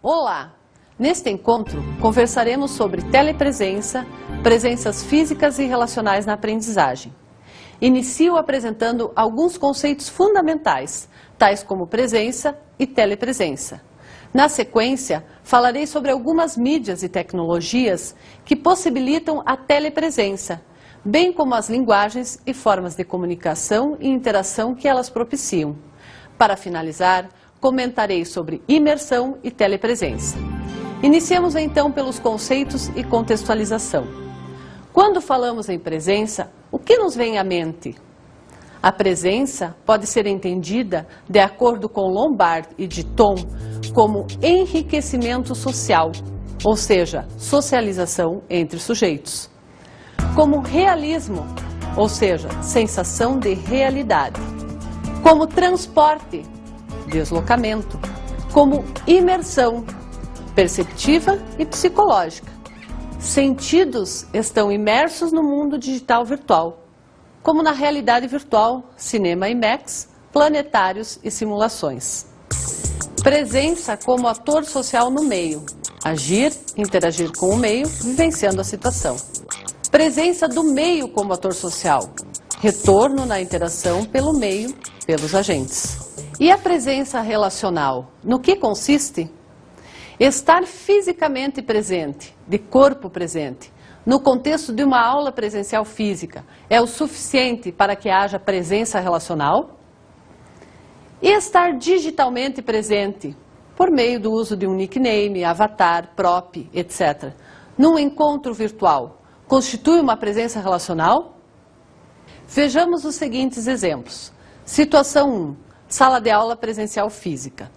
Olá! Neste encontro, conversaremos sobre telepresença, presenças físicas e relacionais na aprendizagem. Inicio apresentando alguns conceitos fundamentais, tais como presença e telepresença. Na sequência, falarei sobre algumas mídias e tecnologias que possibilitam a telepresença, bem como as linguagens e formas de comunicação e interação que elas propiciam. Para finalizar, comentarei sobre imersão e telepresença. Iniciemos então pelos conceitos e contextualização. Quando falamos em presença, o que nos vem à mente? A presença pode ser entendida, de acordo com Lombard e Ditton, como enriquecimento social, ou seja, socialização entre sujeitos. Como realismo, ou seja, sensação de realidade. Como transporte, deslocamento. Como imersão, perceptiva e psicológica. Sentidos estão imersos no mundo digital virtual, como na realidade virtual, cinema IMAX, planetários e simulações. Presença como ator social no meio, agir, interagir com o meio, vivenciando a situação. Presença do meio como ator social, retorno na interação pelo meio, pelos agentes. E a presença relacional, no que consiste? Estar fisicamente presente, de corpo presente, no contexto de uma aula presencial física, é o suficiente para que haja presença relacional? E estar digitalmente presente, por meio do uso de um nickname, avatar, prop, etc., num encontro virtual, constitui uma presença relacional? Vejamos os seguintes exemplos. Situação 1. Sala de aula presencial física.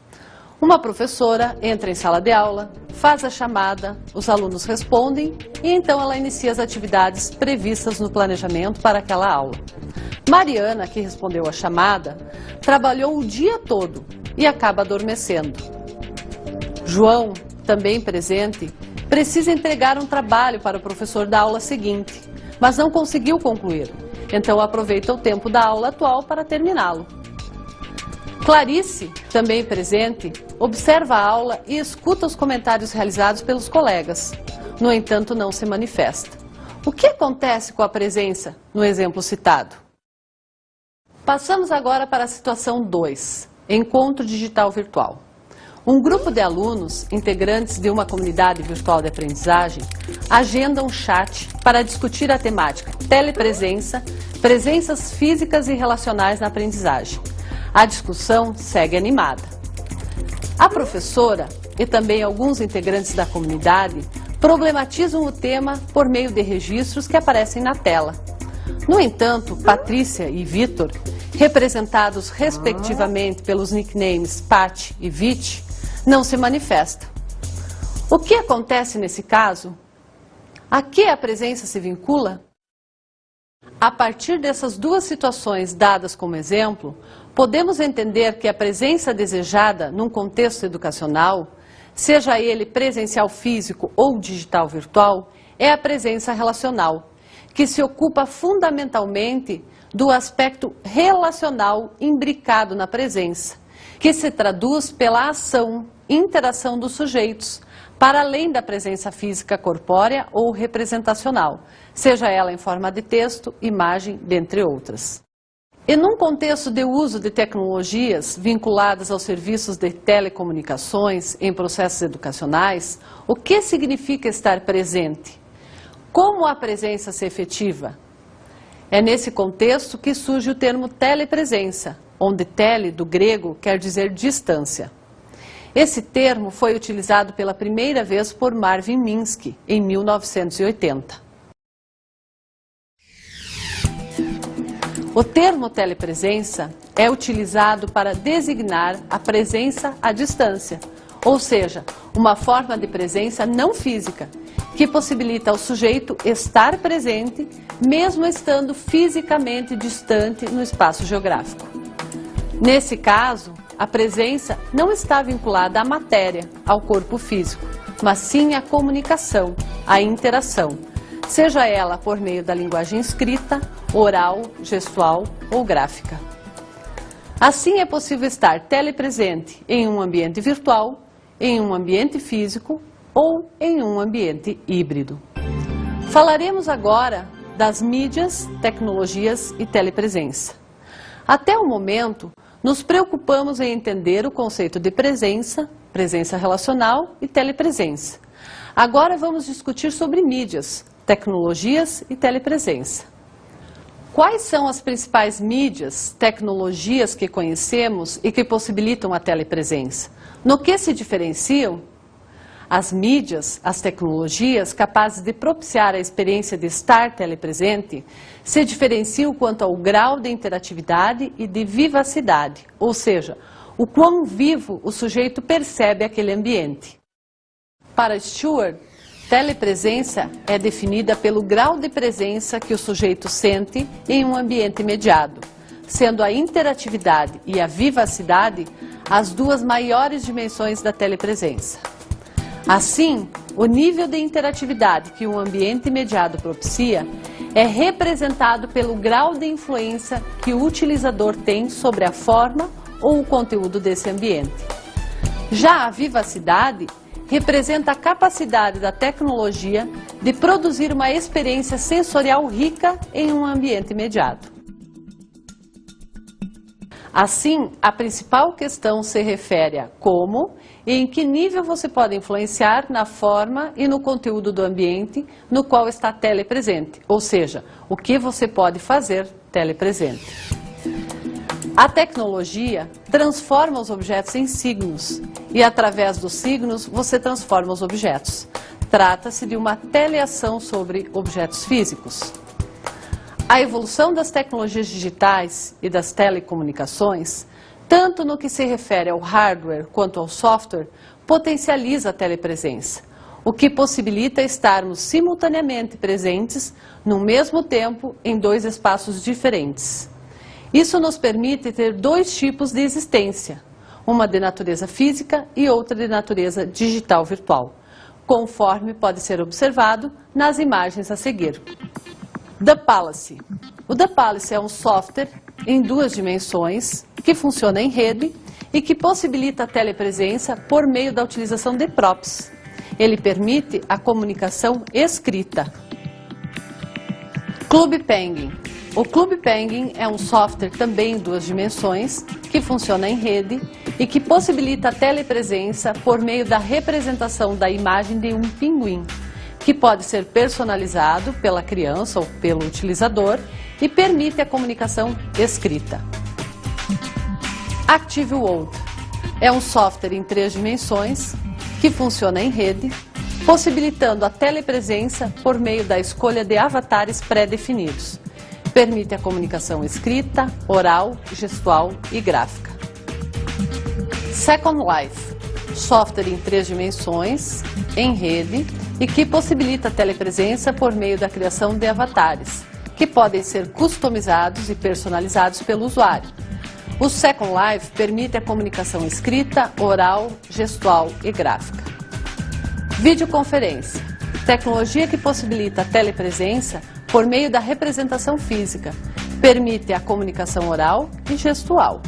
Uma professora entra em sala de aula, faz a chamada, os alunos respondem e então ela inicia as atividades previstas no planejamento para aquela aula. Mariana, que respondeu a chamada, trabalhou o dia todo e acaba adormecendo. João, também presente, precisa entregar um trabalho para o professor da aula seguinte, mas não conseguiu concluir, então aproveita o tempo da aula atual para terminá-lo. Clarice, também presente, observa a aula e escuta os comentários realizados pelos colegas. No entanto, não se manifesta. O que acontece com a presença no exemplo citado? Passamos agora para a situação 2, encontro digital virtual. Um grupo de alunos, integrantes de uma comunidade virtual de aprendizagem, agenda um chat para discutir a temática telepresença, presenças físicas e relacionais na aprendizagem. A discussão segue animada. A professora e também alguns integrantes da comunidade problematizam o tema por meio de registros que aparecem na tela. No entanto, Patrícia e Vitor, representados respectivamente pelos nicknames Pat e Vit, não se manifestam. O que acontece nesse caso? A que a presença se vincula? A partir dessas duas situações dadas como exemplo, podemos entender que a presença desejada num contexto educacional, seja ele presencial físico ou digital virtual, é a presença relacional, que se ocupa fundamentalmente do aspecto relacional imbricado na presença, que se traduz pela ação, interação dos sujeitos, para além da presença física corpórea ou representacional, seja ela em forma de texto, imagem, dentre outras. E num contexto de uso de tecnologias vinculadas aos serviços de telecomunicações em processos educacionais, o que significa estar presente? Como a presença se efetiva? É nesse contexto que surge o termo telepresença, onde tele, do grego, quer dizer distância. Esse termo foi utilizado pela primeira vez por Marvin Minsky, em 1980. O termo telepresença é utilizado para designar a presença à distância, ou seja, uma forma de presença não física, que possibilita ao sujeito estar presente, mesmo estando fisicamente distante no espaço geográfico. Nesse caso, a presença não está vinculada à matéria, ao corpo físico, mas sim à comunicação, à interação, seja ela por meio da linguagem escrita, oral, gestual ou gráfica. Assim é possível estar telepresente em um ambiente virtual em um ambiente físico ou em um ambiente híbrido. Falaremos agora das mídias, tecnologias e telepresença. Até o momento, nos preocupamos em entender o conceito de presença, presença relacional e telepresença. Agora vamos discutir sobre mídias, tecnologias e telepresença. Quais são as principais mídias, tecnologias que conhecemos e que possibilitam a telepresença? No que se diferenciam? As mídias, as tecnologias capazes de propiciar a experiência de estar telepresente se diferenciam quanto ao grau de interatividade e de vivacidade, ou seja, o quão vivo o sujeito percebe aquele ambiente. Para Stewart, telepresença é definida pelo grau de presença que o sujeito sente em um ambiente mediado, sendo a interatividade e a vivacidade as duas maiores dimensões da telepresença. Assim, o nível de interatividade que um ambiente mediado propicia é representado pelo grau de influência que o utilizador tem sobre a forma ou o conteúdo desse ambiente. Já a vivacidade representa a capacidade da tecnologia de produzir uma experiência sensorial rica em um ambiente mediado. Assim, a principal questão se refere a como e em que nível você pode influenciar na forma e no conteúdo do ambiente no qual está telepresente, ou seja, o que você pode fazer telepresente. A tecnologia transforma os objetos em signos e, através dos signos, você transforma os objetos. Trata-se de uma teleação sobre objetos físicos. A evolução das tecnologias digitais e das telecomunicações, tanto no que se refere ao hardware quanto ao software, potencializa a telepresença, o que possibilita estarmos simultaneamente presentes no mesmo tempo em dois espaços diferentes. Isso nos permite ter dois tipos de existência, uma de natureza física e outra de natureza digital virtual, conforme pode ser observado nas imagens a seguir. The Palace. O The Palace é um software em duas dimensões que funciona em rede e que possibilita a telepresença por meio da utilização de props. Ele permite a comunicação escrita. Club Penguin. O Club Penguin é um software também em duas dimensões que funciona em rede e que possibilita a telepresença por meio da representação da imagem de um pinguim, que pode ser personalizado pela criança ou pelo utilizador e permite a comunicação escrita. ActiveWorld é um software em três dimensões que funciona em rede, possibilitando a telepresença por meio da escolha de avatares pré-definidos. Permite a comunicação escrita, oral, gestual e gráfica. Second Life, software em três dimensões, em rede, e que possibilita a telepresença por meio da criação de avatares, que podem ser customizados e personalizados pelo usuário. O Second Life permite a comunicação escrita, oral, gestual e gráfica. Videoconferência, tecnologia que possibilita a telepresença por meio da representação física, permite a comunicação oral e gestual.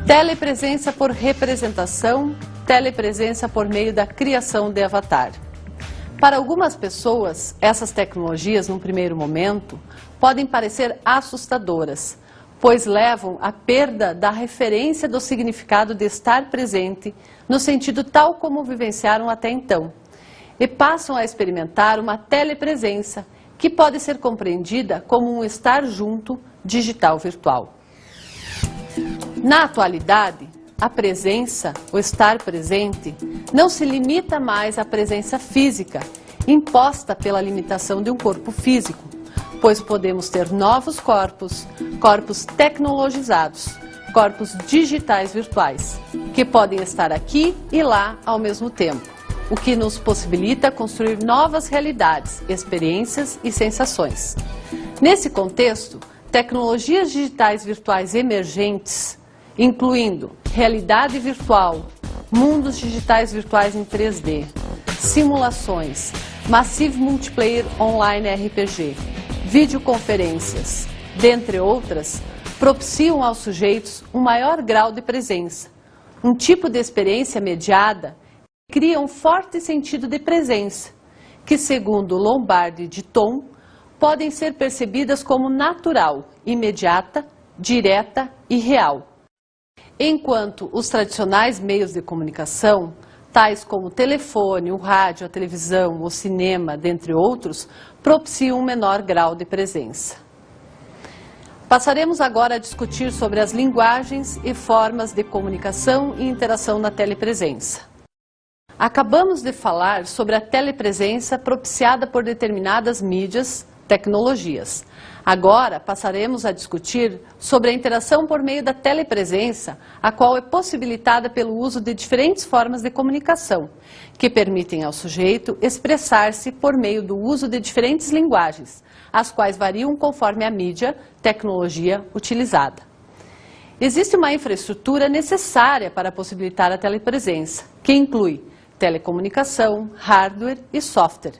Telepresença por representação, telepresença por meio da criação de avatar. Para algumas pessoas, essas tecnologias, num primeiro momento, podem parecer assustadoras, pois levam à perda da referência do significado de estar presente, no sentido tal como vivenciaram até então, e passam a experimentar uma telepresença, que pode ser compreendida como um estar junto digital virtual. Na atualidade, a presença, o estar presente, não se limita mais à presença física, imposta pela limitação de um corpo físico, pois podemos ter novos corpos, corpos tecnologizados, corpos digitais virtuais, que podem estar aqui e lá ao mesmo tempo, o que nos possibilita construir novas realidades, experiências e sensações. Nesse contexto, tecnologias digitais virtuais emergentes, incluindo realidade virtual, mundos digitais virtuais em 3D, simulações, Massive Multiplayer Online RPG, videoconferências, dentre outras, propiciam aos sujeitos um maior grau de presença, um tipo de experiência mediada que cria um forte sentido de presença, que, segundo Lombardi de Thom, podem ser percebidas como natural, imediata, direta e real. Enquanto os tradicionais meios de comunicação, tais como o telefone, o rádio, a televisão, o cinema, dentre outros, propiciam um menor grau de presença. Passaremos agora a discutir sobre as linguagens e formas de comunicação e interação na telepresença. Acabamos de falar sobre a telepresença propiciada por determinadas mídias, tecnologias. Agora passaremos a discutir sobre a interação por meio da telepresença, a qual é possibilitada pelo uso de diferentes formas de comunicação, que permitem ao sujeito expressar-se por meio do uso de diferentes linguagens, as quais variam conforme a mídia, tecnologia utilizada. Existe uma infraestrutura necessária para possibilitar a telepresença, que inclui telecomunicação, hardware e software.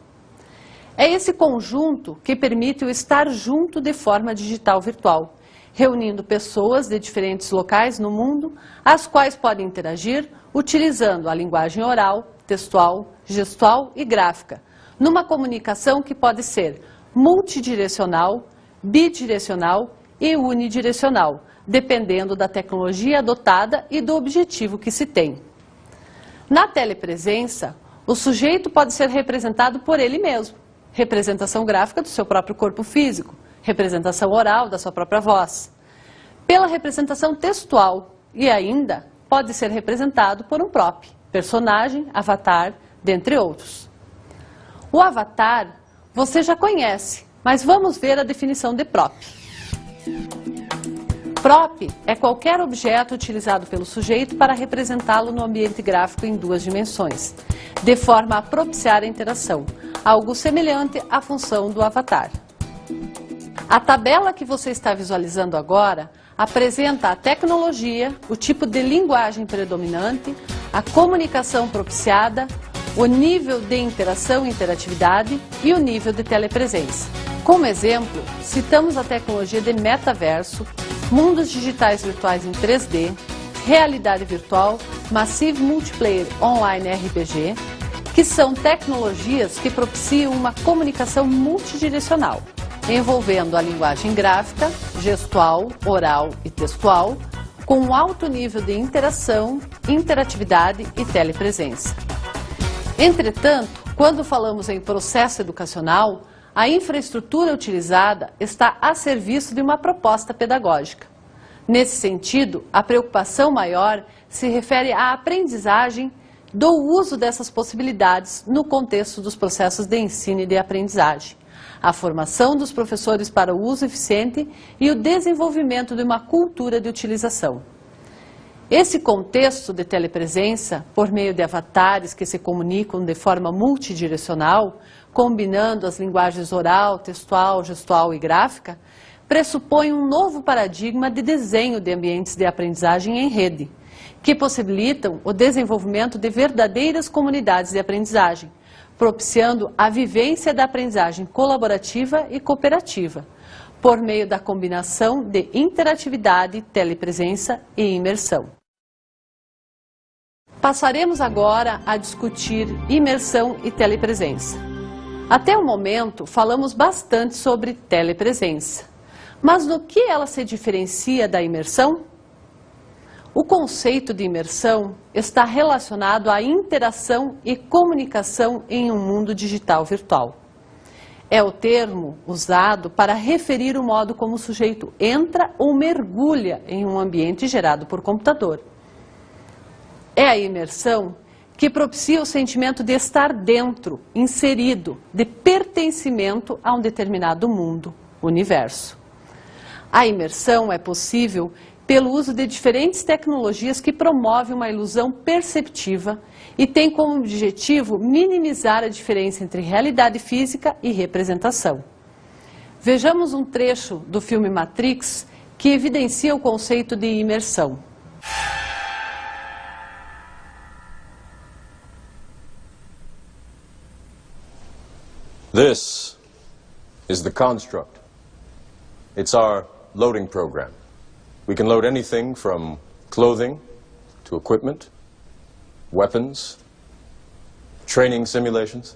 É esse conjunto que permite o estar junto de forma digital virtual, reunindo pessoas de diferentes locais no mundo, as quais podem interagir utilizando a linguagem oral, textual, gestual e gráfica, numa comunicação que pode ser multidirecional, bidirecional e unidirecional, dependendo da tecnologia adotada e do objetivo que se tem. Na telepresença, o sujeito pode ser representado por ele mesmo, representação gráfica do seu próprio corpo físico, representação oral da sua própria voz, pela representação textual e ainda pode ser representado por um prop, personagem, avatar, dentre outros. O avatar você já conhece, mas vamos ver a definição de prop. Prop é qualquer objeto utilizado pelo sujeito para representá-lo no ambiente gráfico em duas dimensões, de forma a propiciar a interação, algo semelhante à função do avatar. A tabela que você está visualizando agora apresenta a tecnologia, o tipo de linguagem predominante, a comunicação propiciada, o nível de interação e interatividade e o nível de telepresença. Como exemplo, citamos a tecnologia de metaverso, mundos digitais virtuais em 3D, realidade virtual, Massive Multiplayer Online RPG, que são tecnologias que propiciam uma comunicação multidirecional, envolvendo a linguagem gráfica, gestual, oral e textual, com um alto nível de interação, interatividade e telepresença. Entretanto, quando falamos em processo educacional, a infraestrutura utilizada está a serviço de uma proposta pedagógica. Nesse sentido, a preocupação maior se refere à aprendizagem do uso dessas possibilidades no contexto dos processos de ensino e de aprendizagem, a formação dos professores para o uso eficiente e o desenvolvimento de uma cultura de utilização. Esse contexto de telepresença, por meio de avatares que se comunicam de forma multidirecional, combinando as linguagens oral, textual, gestual e gráfica, pressupõe um novo paradigma de desenho de ambientes de aprendizagem em rede, que possibilitam o desenvolvimento de verdadeiras comunidades de aprendizagem, propiciando a vivência da aprendizagem colaborativa e cooperativa, por meio da combinação de interatividade, telepresença e imersão. Passaremos agora a discutir imersão e telepresença. Até o momento, falamos bastante sobre telepresença. Mas no que ela se diferencia da imersão? O conceito de imersão está relacionado à interação e comunicação em um mundo digital virtual. É o termo usado para referir o modo como o sujeito entra ou mergulha em um ambiente gerado por computador. É a imersão que propicia o sentimento de estar dentro, inserido, de pertencimento a um determinado mundo, universo. A imersão é possível pelo uso de diferentes tecnologias que promovem uma ilusão perceptiva e tem como objetivo minimizar a diferença entre realidade física e representação. Vejamos um trecho do filme Matrix que evidencia o conceito de imersão. This is the construct. It's our loading program. We can load anything from clothing to equipment, weapons, training simulations,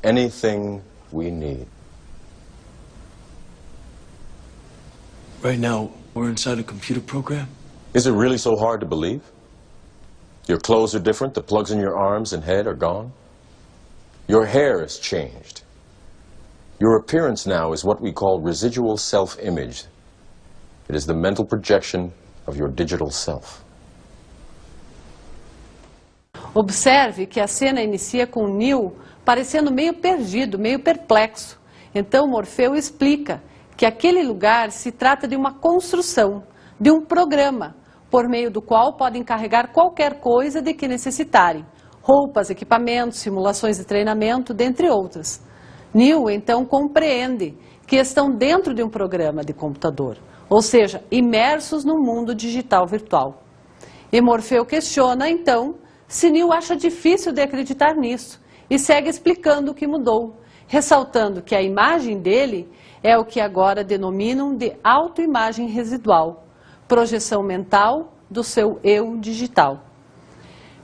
anything we need. Right now, we're inside a computer program? Is it really so hard to believe? Your clothes are different, the plugs in your arms and head are gone. Your hair has changed. Your appearance now is what we call residual self-image. It is the mental projection of your digital self. Observe que a cena inicia com Neo parecendo meio perdido, meio perplexo. Então Morfeu explica que aquele lugar se trata de uma construção, de um programa, por meio do qual podem carregar qualquer coisa de que necessitarem. Roupas, equipamentos, simulações de treinamento, dentre outras. Neo então compreende que estão dentro de um programa de computador, ou seja, imersos no mundo digital virtual. E Morfeu questiona então se Neo acha difícil de acreditar nisso e segue explicando o que mudou, ressaltando que a imagem dele é o que agora denominam de autoimagem residual, projeção mental do seu eu digital.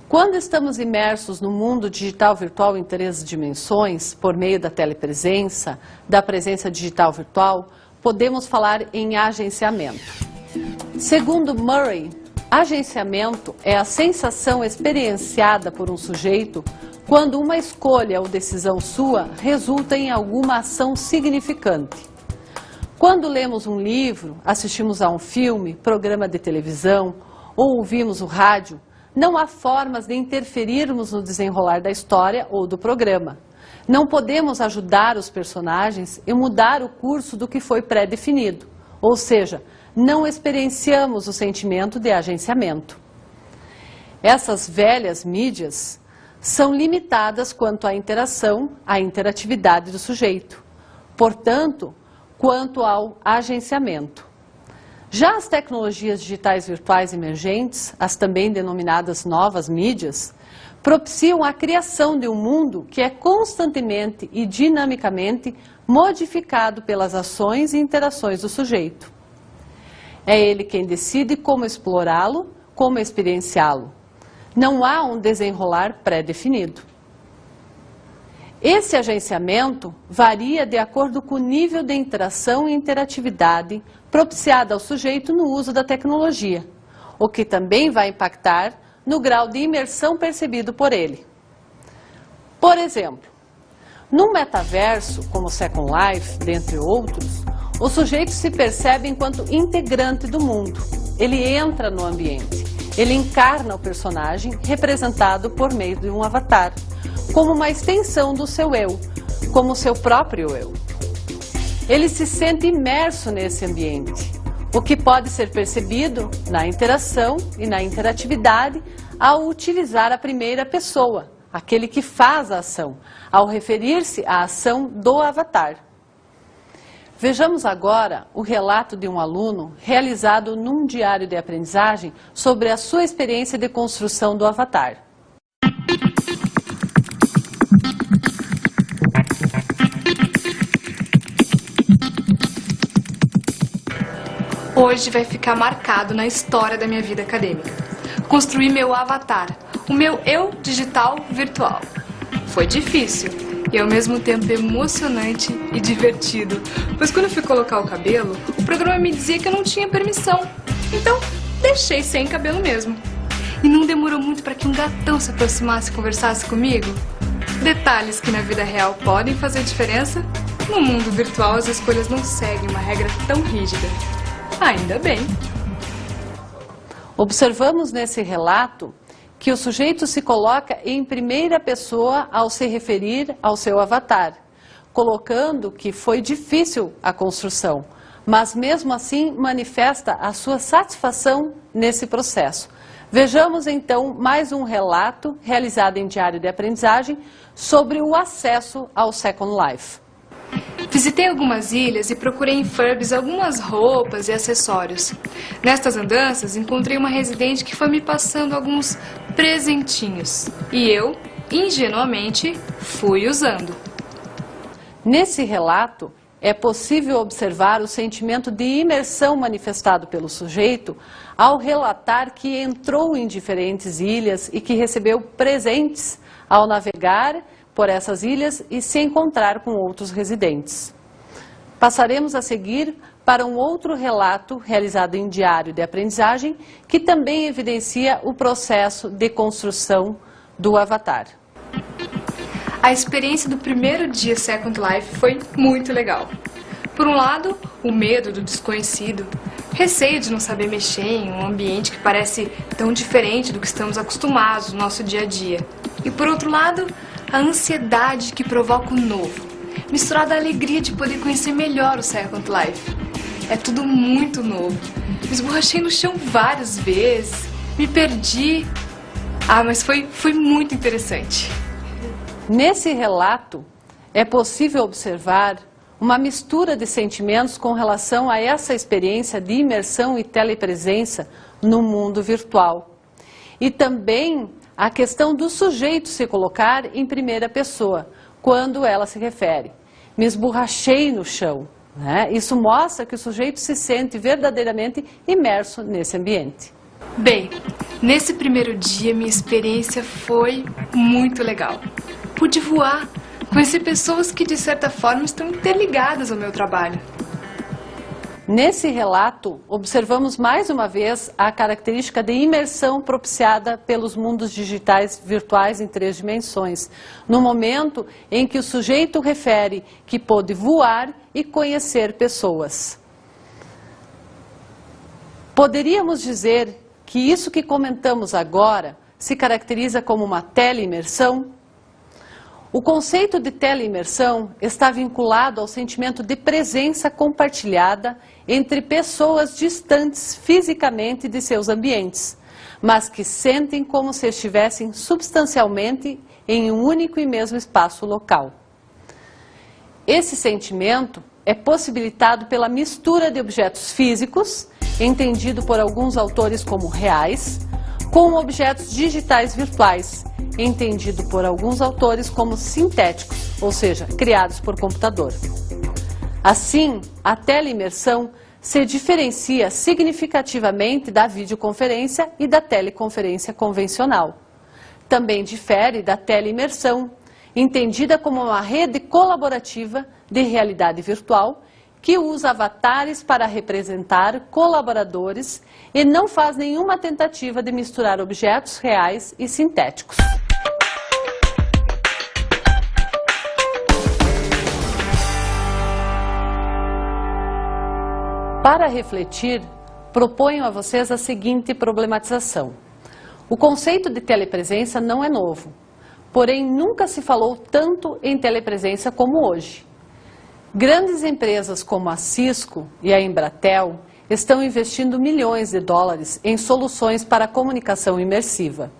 Quando estamos imersos no mundo digital virtual em 3 dimensões, por meio da telepresença, da presença digital virtual, podemos falar em agenciamento. Segundo Murray, agenciamento é a sensação experienciada por um sujeito quando uma escolha ou decisão sua resulta em alguma ação significante. Quando lemos um livro, assistimos a um filme, programa de televisão ou ouvimos o rádio, não há formas de interferirmos no desenrolar da história ou do programa. Não podemos ajudar os personagens e mudar o curso do que foi pré-definido, ou seja, não experienciamos o sentimento de agenciamento. Essas velhas mídias são limitadas quanto à interação, à interatividade do sujeito. Portanto, quanto ao agenciamento. Já as tecnologias digitais virtuais emergentes, as também denominadas novas mídias, propiciam a criação de um mundo que é constantemente e dinamicamente modificado pelas ações e interações do sujeito. É ele quem decide como explorá-lo, como experienciá-lo. Não há um desenrolar pré-definido. Esse agenciamento varia de acordo com o nível de interação e interatividade propiciada ao sujeito no uso da tecnologia, o que também vai impactar no grau de imersão percebido por ele. Por exemplo, no metaverso, como o Second Life, dentre outros, o sujeito se percebe enquanto integrante do mundo. Ele entra no ambiente, ele encarna o personagem representado por meio de um avatar, como uma extensão do seu eu, como seu próprio eu. Ele se sente imerso nesse ambiente, o que pode ser percebido na interação e na interatividade ao utilizar a primeira pessoa, aquele que faz a ação, ao referir-se à ação do avatar. Vejamos agora o relato de um aluno realizado num diário de aprendizagem sobre a sua experiência de construção do avatar. Hoje vai ficar marcado na história da minha vida acadêmica. Construir meu avatar, o meu eu digital virtual. Foi difícil e ao mesmo tempo emocionante e divertido, pois quando eu fui colocar o cabelo, o programa me dizia que eu não tinha permissão. Então, deixei sem cabelo mesmo. E não demorou muito para que um gatão se aproximasse e conversasse comigo. Detalhes que na vida real podem fazer diferença, no mundo virtual as escolhas não seguem uma regra tão rígida. Ainda bem. Observamos nesse relato que o sujeito se coloca em primeira pessoa ao se referir ao seu avatar, colocando que foi difícil a construção, mas mesmo assim manifesta a sua satisfação nesse processo. Vejamos então mais um relato realizado em diário de aprendizagem sobre o acesso ao Second Life. Visitei algumas ilhas e procurei em Furbies algumas roupas e acessórios. Nestas andanças, encontrei uma residente que foi me passando alguns presentinhos. E eu, ingenuamente, fui usando. Nesse relato, é possível observar o sentimento de imersão manifestado pelo sujeito ao relatar que entrou em diferentes ilhas e que recebeu presentes ao navegar por essas ilhas e se encontrar com outros residentes. Passaremos a seguir para um outro relato realizado em diário de aprendizagem que também evidencia o processo de construção do avatar. A experiência do primeiro dia Second Life foi muito legal. Por um lado, o medo do desconhecido, receio de não saber mexer em um ambiente que parece tão diferente do que estamos acostumados no nosso dia a dia. E por outro lado, a ansiedade que provoca o novo, misturada à alegria de poder conhecer melhor o Second Life. É tudo muito novo. Me esborrachei no chão várias vezes, me perdi. Mas foi muito interessante. Nesse relato, é possível observar uma mistura de sentimentos com relação a essa experiência de imersão e telepresença no mundo virtual. E também a questão do sujeito se colocar em primeira pessoa, quando ela se refere. Me esborrachei no chão. Isso mostra que o sujeito se sente verdadeiramente imerso nesse ambiente. Bem, nesse primeiro dia minha experiência foi muito legal. Pude voar, conheci pessoas que de certa forma estão interligadas ao meu trabalho. Nesse relato, observamos mais uma vez a característica de imersão propiciada pelos mundos digitais virtuais em 3 dimensões, no momento em que o sujeito refere que pôde voar e conhecer pessoas. Poderíamos dizer que isso que comentamos agora se caracteriza como uma teleimersão? O conceito de teleimersão está vinculado ao sentimento de presença compartilhada entre pessoas distantes fisicamente de seus ambientes, mas que sentem como se estivessem substancialmente em um único e mesmo espaço local. Esse sentimento é possibilitado pela mistura de objetos físicos, entendido por alguns autores como reais, com objetos digitais virtuais, entendido por alguns autores como sintéticos, ou seja, criados por computador. Assim, a teleimersão se diferencia significativamente da videoconferência e da teleconferência convencional. Também difere da teleimersão, entendida como uma rede colaborativa de realidade virtual que usa avatares para representar colaboradores e não faz nenhuma tentativa de misturar objetos reais e sintéticos. Para refletir, proponho a vocês a seguinte problematização. O conceito de telepresença não é novo, porém nunca se falou tanto em telepresença como hoje. Grandes empresas como a Cisco e a Embratel estão investindo milhões de dólares em soluções para a comunicação imersiva.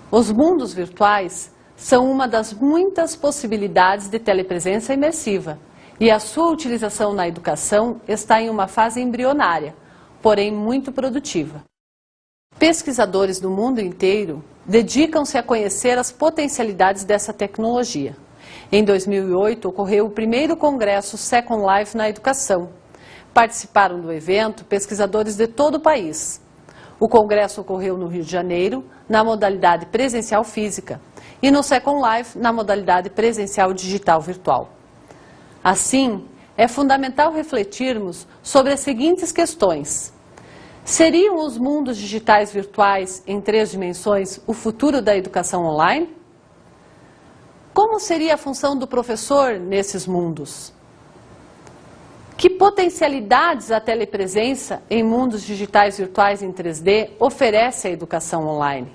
Os mundos virtuais são uma das muitas possibilidades de telepresença imersiva e a sua utilização na educação está em uma fase embrionária, porém muito produtiva. Pesquisadores do mundo inteiro dedicam-se a conhecer as potencialidades dessa tecnologia. Em 2008, ocorreu o primeiro congresso Second Life na educação. Participaram do evento pesquisadores de todo o país. O congresso ocorreu no Rio de Janeiro, na modalidade presencial física, e no Second Life, na modalidade presencial digital virtual. Assim, é fundamental refletirmos sobre as seguintes questões. Seriam os mundos digitais virtuais em 3 dimensões o futuro da educação online? Como seria a função do professor nesses mundos? Que potencialidades a telepresença em mundos digitais virtuais em 3D oferece à educação online?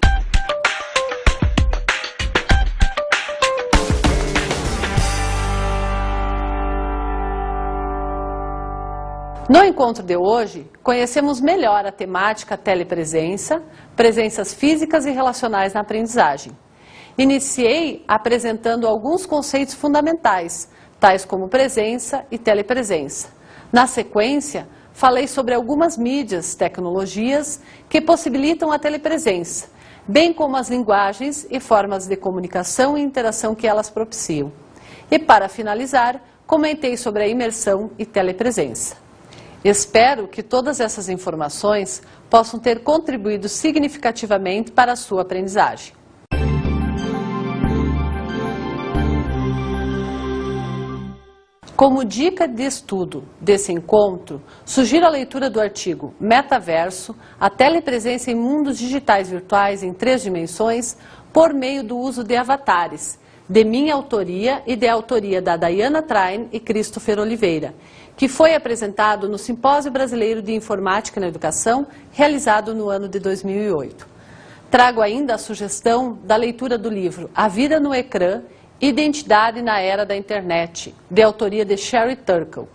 No encontro de hoje, conhecemos melhor a temática telepresença, presenças físicas e relacionais na aprendizagem. Iniciei apresentando alguns conceitos fundamentais, tais como presença e telepresença. Na sequência, falei sobre algumas mídias, tecnologias que possibilitam a telepresença, bem como as linguagens e formas de comunicação e interação que elas propiciam. E para finalizar, comentei sobre a imersão e telepresença. Espero que todas essas informações possam ter contribuído significativamente para a sua aprendizagem. Como dica de estudo desse encontro, sugiro a leitura do artigo Metaverso, a telepresença em mundos digitais virtuais em 3 dimensões por meio do uso de avatares, de minha autoria e de autoria da Diana Train e Christopher Oliveira, que foi apresentado no Simpósio Brasileiro de Informática na Educação, realizado no ano de 2008. Trago ainda a sugestão da leitura do livro A Vida no Ecrã, Identidade na Era da Internet, de autoria de Sherry Turkle.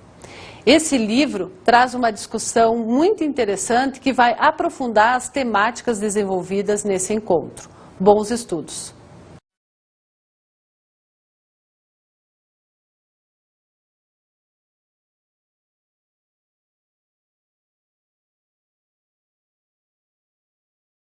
Esse livro traz uma discussão muito interessante que vai aprofundar as temáticas desenvolvidas nesse encontro. Bons estudos!